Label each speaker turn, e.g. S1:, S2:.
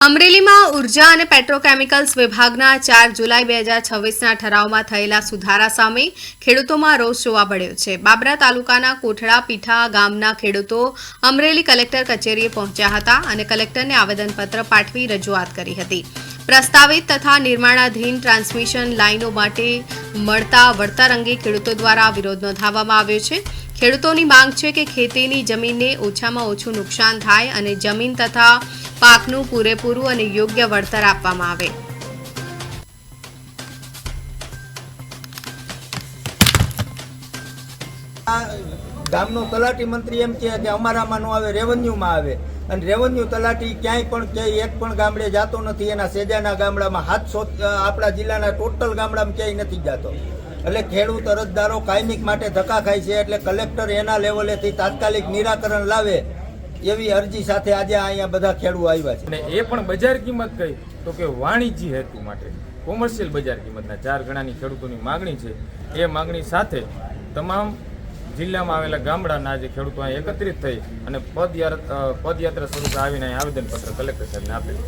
S1: અમરેલીમાં ઉર્જા અને પેટ્રોકેમિકલ્સ વિભાગના 4 જુલાઈ 2026ના ઠરાવમાં થયેલા સુધારા સામે ખેડૂતોમાં રોષ જોવા મળ્યો છે। બાબરા તાલુકાના કોઠડા પીઠા ગામના ખેડૂતો અમરેલી કલેક્ટર કચેરીએ પહોંચ્યા હતા અને કલેક્ટરને આવેદનપત્ર પાઠવી રજૂઆત કરી હતી। પ્રસ્તાવિત તથા નિર્માણાધીન ટ્રાન્સમિશન લાઇનો માટે મળતા વળતર અંગે ખેડૂતો દ્વારા વિરોધ નોંધાવવામાં આવ્યો છે। ખેડૂતોની માંગ છે કે ખેતીની જમીનને ઓછામાં ઓછું નુકસાન થાય અને જમીન તથા પાકનું પૂરેપૂરું અને યોગ્ય વળતર આપવામાં આવે।
S2: ગામનો તલાટી મંત્રી એમ કહે કે અમારામાં નો આવે, રેવન્યુમાં આવે, અને રેવન્યુ તલાટી ક્યાંય પણ એક પણ ગામડે જતો નથી। એના સેજાના ગામડામાં 700 આપણા જિલ્લાના ટોટલ ગામડામાં ક્યાંય નથી જતો। એટલે ખેડૂત અરજદારો કાયમિક માટે ધક્કા ખાય છે। એટલે કલેક્ટર એના લેવલેથી તાત્કાલિક નિરાકરણ લાવે એવી અરજી સાથે આજે અહીંયા બધા ખેડૂતો આવ્યા છે।
S3: અને એ પણ બજાર કિંમત કઈ તો કે વાણિજ્ય હેતુ માટે કોમર્શિયલ બજાર કિંમતના 4 ગણાની ખેડૂતોની માગણી છે। એ માગણી સાથે તમામ જિલ્લામાં આવેલા ગામડાના જે ખેડૂતો અહીં એકત્રિત થઈ અને પદયાત્રા સ્વરૂપે આવીને આવેદનપત્ર કલેક્ટર સાહેબને આપેલું।